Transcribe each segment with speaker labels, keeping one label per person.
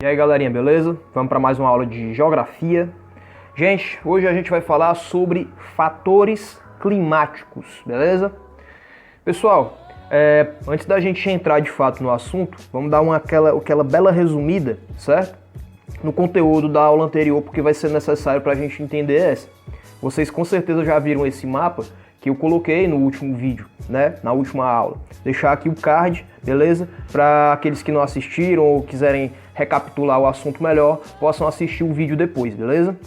Speaker 1: E aí galerinha, beleza? Vamos para mais uma aula de geografia. Gente, hoje a gente vai falar sobre fatores climáticos, beleza? Pessoal, antes da gente entrar de fato no assunto, vamos dar aquela bela resumida, certo? No conteúdo da aula anterior, porque vai ser necessário para a gente entender essa. Vocês com certeza já viram esse mapa que eu coloquei no último vídeo, né? Na última aula. Deixar aqui o card, beleza? Para aqueles que não assistiram ou quiserem recapitular o assunto melhor, possam assistir o vídeo depois, beleza?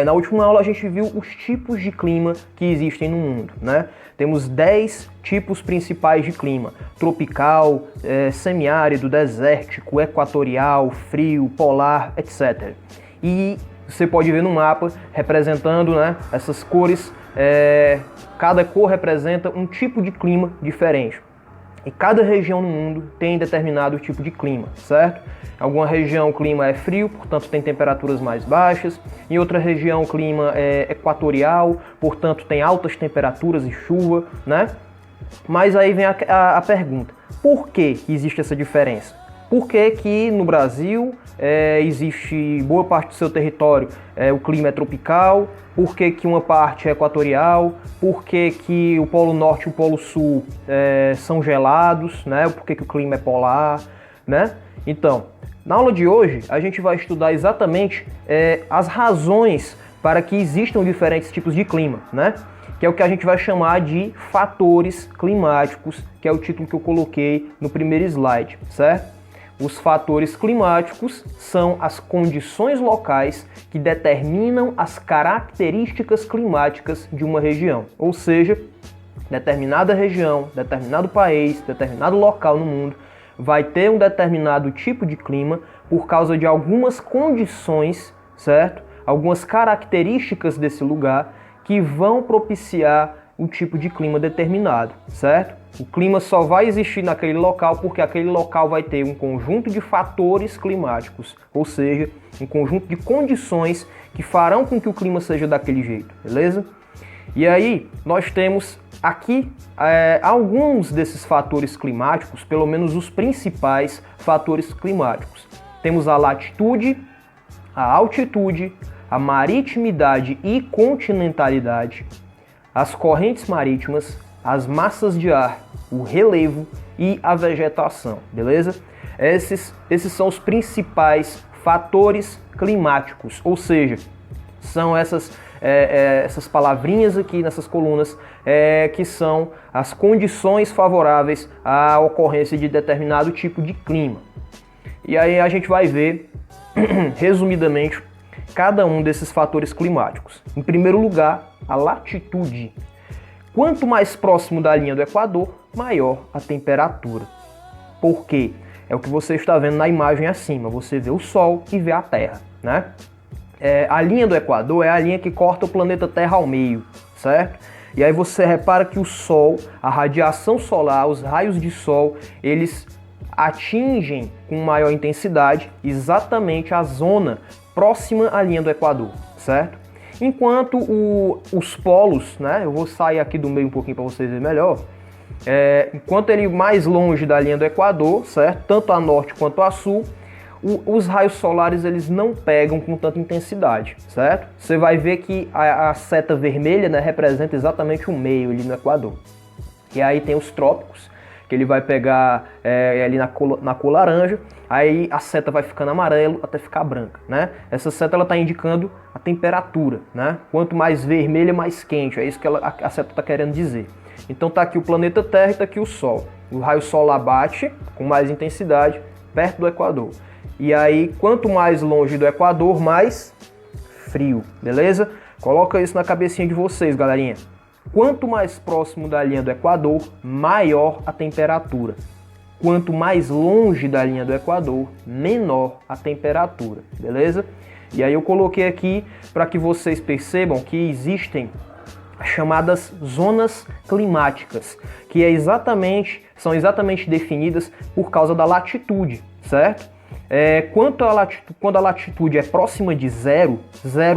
Speaker 1: Na última aula a gente viu os tipos de clima que existem no mundo, né? Temos 10 tipos principais de clima: tropical, semiárido, desértico, equatorial, frio, polar, etc. E você pode ver no mapa representando, né, essas cores. Cada cor representa um tipo de clima diferente. E cada região no mundo tem determinado tipo de clima, certo? Em alguma região o clima é frio, portanto tem temperaturas mais baixas. Em outra região o clima é equatorial, portanto tem altas temperaturas e chuva, né? Mas aí vem a pergunta: por que existe essa diferença? Por que que no Brasil existe boa parte do seu território o clima é tropical? Por que que uma parte é equatorial? Por que que o Polo Norte e o Polo Sul são gelados, né? Por que que o clima é polar, né? Então, na aula de hoje a gente vai estudar exatamente as razões para que existam diferentes tipos de clima, né? Que é o que a gente vai chamar de fatores climáticos, que é o título que eu coloquei no primeiro slide, certo? Os fatores climáticos são as condições locais que determinam as características climáticas de uma região. Ou seja, determinada região, determinado país, determinado local no mundo vai ter um determinado tipo de clima por causa de algumas condições, certo? Algumas características desse lugar que vão propiciar um tipo de clima determinado, certo? O clima só vai existir naquele local porque aquele local vai ter um conjunto de fatores climáticos, ou seja, um conjunto de condições que farão com que o clima seja daquele jeito, beleza? E aí, nós temos aqui alguns desses fatores climáticos, pelo menos os principais fatores climáticos. Temos a latitude, a altitude, a maritimidade e continentalidade, as correntes marítimas, as massas de ar, o relevo e a vegetação, beleza? Esses são os principais fatores climáticos, ou seja, são essas palavrinhas aqui nessas colunas que são as condições favoráveis à ocorrência de determinado tipo de clima. E aí a gente vai ver, resumidamente, cada um desses fatores climáticos. Em primeiro lugar, a latitude. Quanto mais próximo da linha do Equador, maior a temperatura. Por quê? É o que você está vendo na imagem acima. Você vê o Sol e vê a Terra, né? A linha do Equador é a linha que corta o planeta Terra ao meio, certo? E aí você repara que o Sol, a radiação solar, os raios de Sol, eles atingem com maior intensidade exatamente a zona próxima à linha do Equador, certo? Enquanto os polos, né, eu vou sair aqui do meio um pouquinho para vocês verem melhor, enquanto ele mais longe da linha do Equador, certo? Tanto a norte quanto a sul, os raios solares eles não pegam com tanta intensidade, certo? Você vai ver que a seta vermelha, né, representa exatamente o meio ali no Equador. E aí tem os trópicos, que ele vai pegar ali na cor laranja, aí a seta vai ficando amarelo até ficar branca, né? Essa seta ela está indicando a temperatura, né? Quanto mais vermelha, mais quente, é isso que a seta está querendo dizer. Então tá aqui o planeta Terra e tá aqui o Sol. O raio solar bate com mais intensidade perto do Equador. E aí, quanto mais longe do Equador, mais frio, beleza? Coloca isso na cabecinha de vocês, galerinha. Quanto mais próximo da linha do Equador, maior a temperatura. Quanto mais longe da linha do Equador, menor a temperatura, beleza? E aí eu coloquei aqui para que vocês percebam que existem as chamadas zonas climáticas, que são exatamente definidas por causa da latitude, certo? Quando a latitude é próxima de 0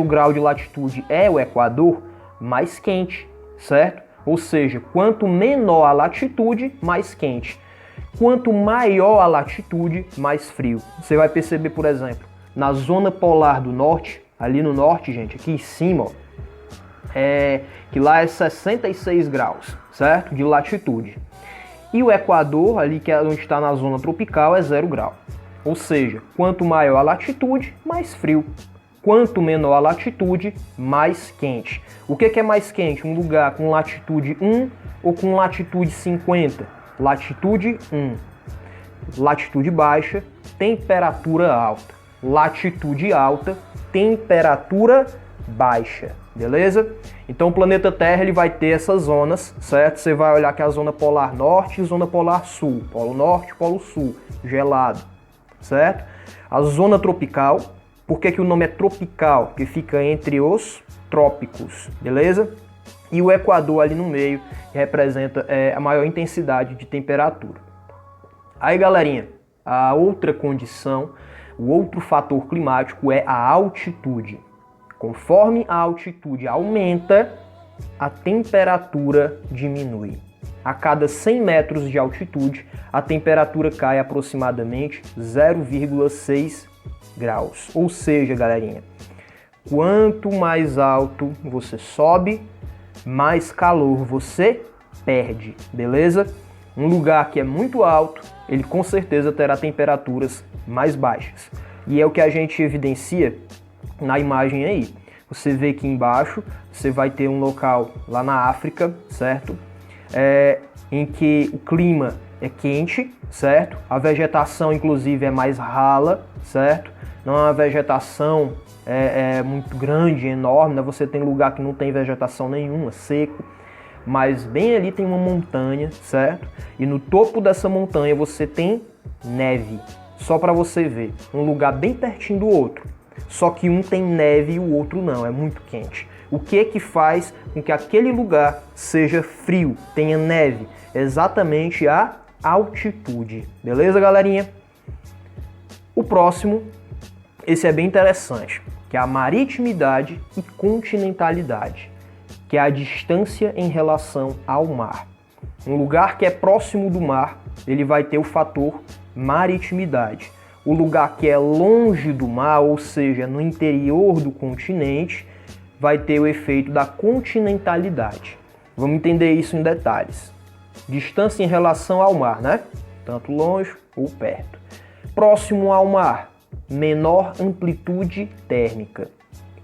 Speaker 1: grau de latitude é o Equador, mais quente, certo? Ou seja, quanto menor a latitude, mais quente. Quanto maior a latitude, mais frio. Você vai perceber, por exemplo, na zona polar do norte, ali no norte, gente, aqui em cima, ó, que lá é 66 graus, certo? De latitude. E o Equador, ali que é onde está na zona tropical, é 0 grau. Ou seja, quanto maior a latitude, mais frio. Quanto menor a latitude, mais quente. O que é mais quente? Um lugar com latitude 1 ou com latitude 50? Latitude 1. Latitude baixa, temperatura alta. Latitude alta, temperatura baixa. Beleza? Então o planeta Terra ele vai ter essas zonas, certo? Você vai olhar que é a zona polar norte e zona polar sul. Polo norte, polo sul, gelado, certo? A zona tropical, por que o nome é tropical? Porque fica entre os trópicos, beleza? E o Equador ali no meio representa a maior intensidade de temperatura. Aí, galerinha, a outra condição, o outro fator climático é a altitude. Conforme a altitude aumenta, a temperatura diminui. A cada 100 metros de altitude, a temperatura cai aproximadamente 0,6 graus. Ou seja, galerinha, quanto mais alto você sobe, mais calor você perde, beleza? Um lugar que é muito alto, ele com certeza terá temperaturas mais baixas. E é o que a gente evidencia na imagem aí. Você vê aqui embaixo, você vai ter um local lá na África, certo? Em que o clima é quente, certo? A vegetação, inclusive, é mais rala, certo? Não é uma vegetação muito grande, enorme, né? Você tem lugar que não tem vegetação nenhuma, seco. Mas bem ali tem uma montanha, certo? E no topo dessa montanha você tem neve. Só para você ver, um lugar bem pertinho do outro. Só que um tem neve e o outro não, é muito quente. O que é que faz com que aquele lugar seja frio, tenha neve? Exatamente a altitude. Beleza, galerinha? O próximo, esse é bem interessante, que é a maritimidade e continentalidade, que é a distância em relação ao mar. Um lugar que é próximo do mar, ele vai ter o fator maritimidade. O lugar que é longe do mar, ou seja, no interior do continente, vai ter o efeito da continentalidade. Vamos entender isso em detalhes. Distância em relação ao mar, né? Tanto longe ou perto. Próximo ao mar, menor amplitude térmica.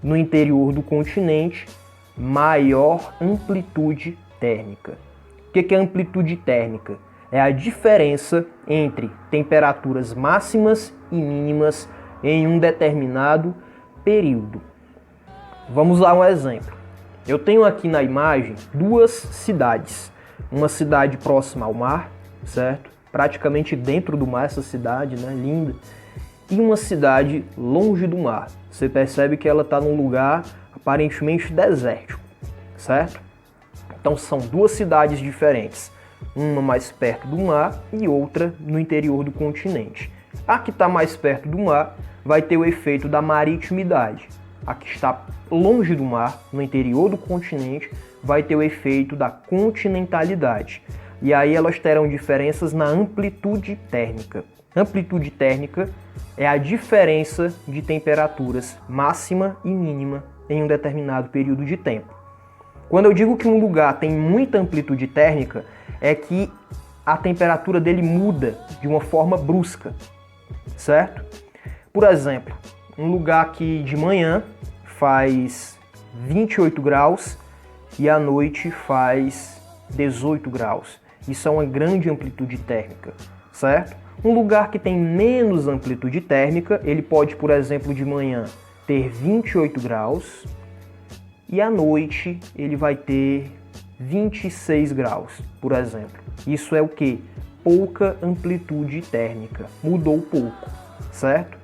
Speaker 1: No interior do continente, maior amplitude térmica. O que é amplitude térmica? É a diferença entre temperaturas máximas e mínimas em um determinado período. Vamos lá um exemplo. Eu tenho aqui na imagem duas cidades. Uma cidade próxima ao mar, certo? Praticamente dentro do mar essa cidade, né? Linda. E uma cidade longe do mar. Você percebe que ela está num lugar aparentemente desértico, certo? Então são duas cidades diferentes. Uma mais perto do mar e outra no interior do continente. A que está mais perto do mar vai ter o efeito da maritimidade. A que está longe do mar, no interior do continente, vai ter o efeito da continentalidade. E aí elas terão diferenças na amplitude térmica. Amplitude térmica é a diferença de temperaturas máxima e mínima em um determinado período de tempo. Quando eu digo que um lugar tem muita amplitude térmica, é que a temperatura dele muda de uma forma brusca, certo? Por exemplo, um lugar que de manhã faz 28 graus e à noite faz 18 graus. Isso é uma grande amplitude térmica, certo? Um lugar que tem menos amplitude térmica, ele pode, por exemplo, de manhã ter 28 graus e à noite ele vai ter 26 graus, por exemplo. Isso é o que? Pouca amplitude térmica. Mudou pouco, certo?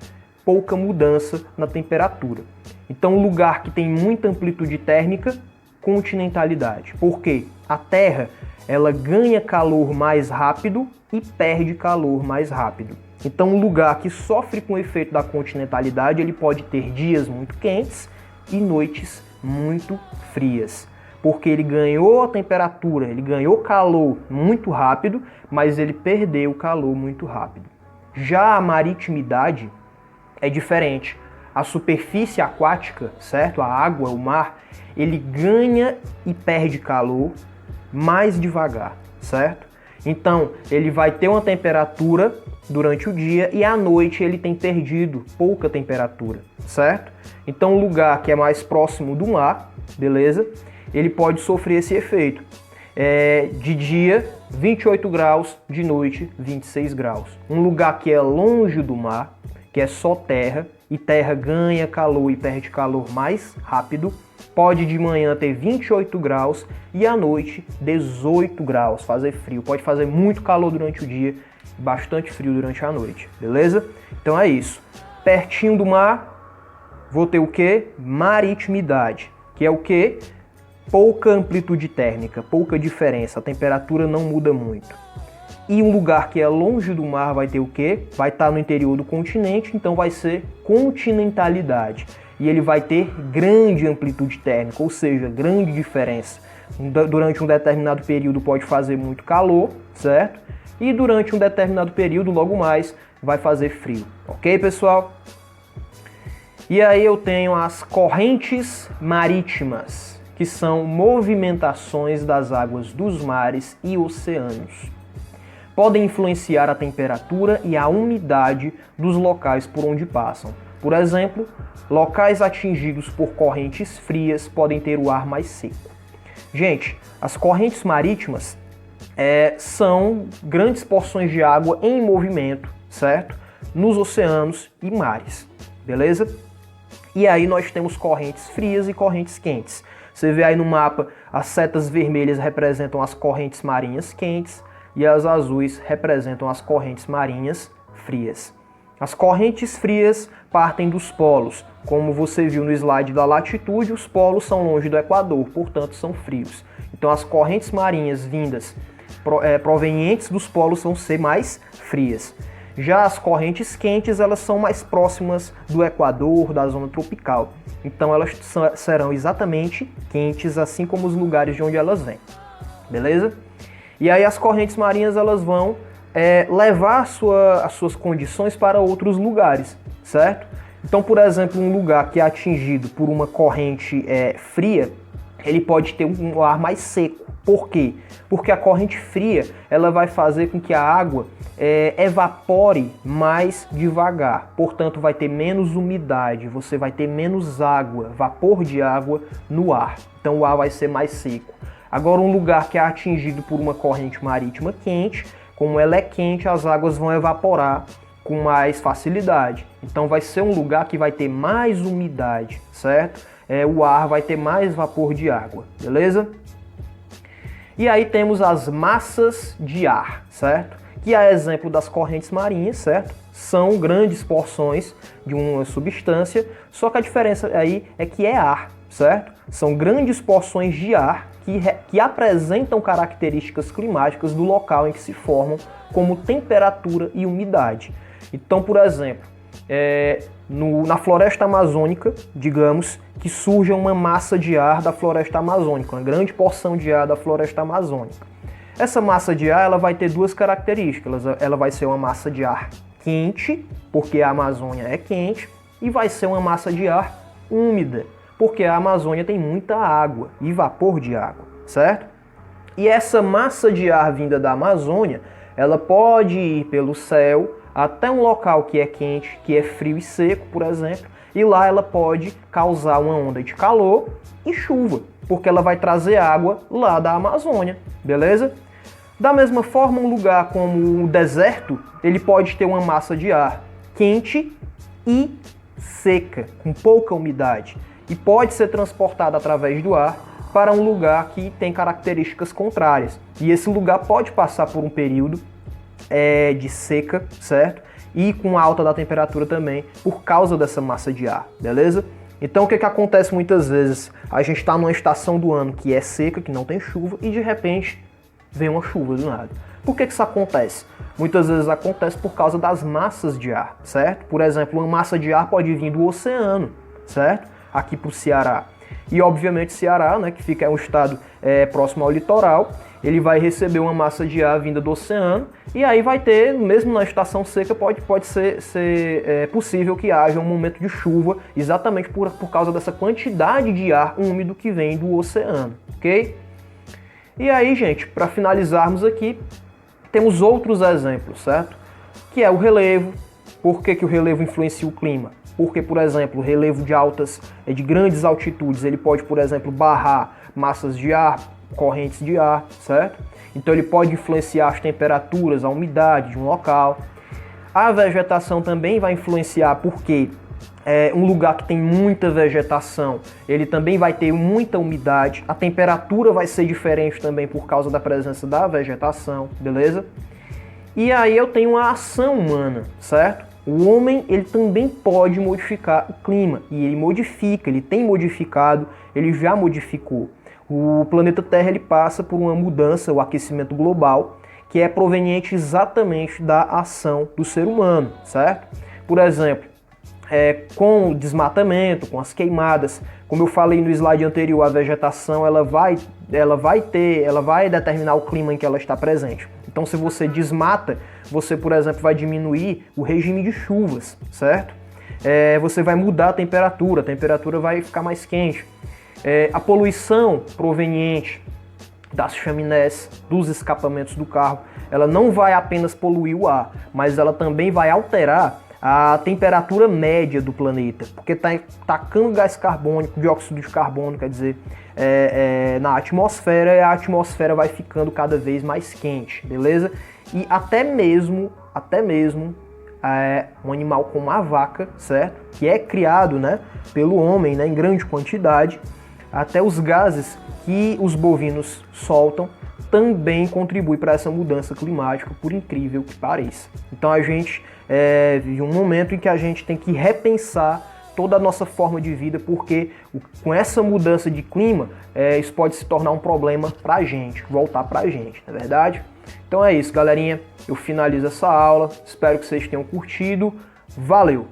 Speaker 1: Pouca mudança na temperatura. Então, um lugar que tem muita amplitude térmica, continentalidade. Por quê? A Terra, ela ganha calor mais rápido e perde calor mais rápido. Então, um lugar que sofre com o efeito da continentalidade, ele pode ter dias muito quentes e noites muito frias. porque ele ganhou a temperatura, ele ganhou calor muito rápido, mas ele perdeu o calor muito rápido. Já a maritimidade é diferente. A superfície aquática, certo? A água, o mar, ele ganha e perde calor mais devagar, certo? Então, ele vai ter uma temperatura durante o dia e à noite ele tem perdido pouca temperatura, certo? Então, o lugar que é mais próximo do mar, beleza? Ele pode sofrer esse efeito. De dia, 28 graus, de noite, 26 graus. Um lugar que é longe do mar, que é só terra, e terra ganha calor e perde calor mais rápido, pode de manhã ter 28 graus e à noite 18 graus, fazer frio. Pode fazer muito calor durante o dia e bastante frio durante a noite, beleza? Então é isso. Pertinho do mar, vou ter o quê? Maritimidade, que é o quê? Pouca amplitude térmica, pouca diferença, a temperatura não muda muito. E um lugar que é longe do mar vai ter o quê? Vai estar no interior do continente, então vai ser continentalidade. E ele vai ter grande amplitude térmica, ou seja, grande diferença. Durante um determinado período pode fazer muito calor, certo? E durante um determinado período, logo mais, vai fazer frio. Ok, pessoal? E aí eu tenho as correntes marítimas, que são movimentações das águas dos mares e oceanos. Podem influenciar a temperatura e a umidade dos locais por onde passam. Por exemplo, locais atingidos por correntes frias podem ter o ar mais seco. Gente, as correntes marítimas são grandes porções de água em movimento, certo? Nos oceanos e mares, beleza? E aí nós temos correntes frias e correntes quentes. Você vê aí no mapa, as setas vermelhas representam as correntes marinhas quentes, e as azuis representam as correntes marinhas frias. As correntes frias partem dos polos. Como você viu no slide da latitude, os polos são longe do Equador, portanto são frios. Então as correntes marinhas vindas provenientes dos polos vão ser mais frias. Já as correntes quentes, elas são mais próximas do Equador, da zona tropical. Então elas serão exatamente quentes, assim como os lugares de onde elas vêm. Beleza? E aí as correntes marinhas elas vão levar as suas condições para outros lugares, certo? Então, por exemplo, um lugar que é atingido por uma corrente fria, ele pode ter um ar mais seco. Por quê? Porque a corrente fria ela vai fazer com que a água evapore mais devagar, portanto vai ter menos umidade, você vai ter menos água, vapor de água no ar, então o ar vai ser mais seco. Agora, um lugar que é atingido por uma corrente marítima quente, como ela é quente, as águas vão evaporar com mais facilidade. Então, vai ser um lugar que vai ter mais umidade, certo? O ar vai ter mais vapor de água, beleza? E aí temos as massas de ar, certo? Que é exemplo das correntes marinhas, certo? São grandes porções de uma substância, só que a diferença aí é que é ar, certo? São grandes porções de ar que apresentam características climáticas do local em que se formam, como temperatura e umidade. Então, por exemplo, na floresta amazônica, digamos, que surja uma massa de ar da floresta amazônica, uma grande porção de ar da floresta amazônica. Essa massa de ar ela vai ter duas características. Ela vai ser uma massa de ar quente, porque a Amazônia é quente, e vai ser uma massa de ar úmida, porque a Amazônia tem muita água e vapor de água, certo? E essa massa de ar vinda da Amazônia, ela pode ir pelo céu até um local que é quente, que é frio e seco, por exemplo, e lá ela pode causar uma onda de calor e chuva, porque ela vai trazer água lá da Amazônia, beleza? Da mesma forma, um lugar como o deserto, ele pode ter uma massa de ar quente e seca, com pouca umidade, e pode ser transportada através do ar para um lugar que tem características contrárias. E esse lugar pode passar por um período de seca, certo? E com alta da temperatura também, por causa dessa massa de ar, beleza? Então o que acontece muitas vezes? A gente está numa estação do ano que é seca, que não tem chuva, e de repente vem uma chuva do nada. Por que isso acontece? Muitas vezes acontece por causa das massas de ar, certo? Por exemplo, uma massa de ar pode vir do oceano, certo? Aqui para o Ceará. E obviamente Ceará, né, que fica um estado próximo ao litoral, ele vai receber uma massa de ar vinda do oceano, e aí vai ter, mesmo na estação seca, pode ser possível que haja um momento de chuva, exatamente por causa dessa quantidade de ar úmido que vem do oceano, ok? E aí, gente, para finalizarmos aqui, temos outros exemplos, certo? Que é o relevo. Por que o relevo influencia o clima? Porque, por exemplo, o relevo de grandes altitudes, ele pode, por exemplo, barrar massas de ar, correntes de ar, certo? Então ele pode influenciar as temperaturas, a umidade de um local. A vegetação também vai influenciar, porque um lugar que tem muita vegetação, ele também vai ter muita umidade. A temperatura vai ser diferente também por causa da presença da vegetação, beleza? E aí eu tenho a ação humana, certo? O homem, ele também pode modificar o clima, e ele modifica, ele tem modificado, ele já modificou. O planeta Terra, ele passa por uma mudança, o aquecimento global, que é proveniente exatamente da ação do ser humano, certo? Por exemplo, com o desmatamento, com as queimadas, como eu falei no slide anterior, a vegetação ela vai determinar o clima em que ela está presente. Então, se você desmata, você, por exemplo, vai diminuir o regime de chuvas, certo? Você vai mudar a temperatura vai ficar mais quente. A poluição proveniente das chaminés, dos escapamentos do carro, ela não vai apenas poluir o ar, mas ela também vai alterar a temperatura média do planeta, porque está tacando gás carbônico, dióxido de carbono, quer dizer, na atmosfera, e a atmosfera vai ficando cada vez mais quente, beleza? E até mesmo um animal como a vaca, certo? Que é criado, né, pelo homem, né, em grande quantidade, até os gases que os bovinos soltam também contribui para essa mudança climática, por incrível que pareça. Então a gente vive um momento em que a gente tem que repensar toda a nossa forma de vida, porque com essa mudança de clima, isso pode se tornar um problema para a gente, voltar para a gente, não é verdade? Então é isso, galerinha. Eu finalizo essa aula. Espero que vocês tenham curtido. Valeu!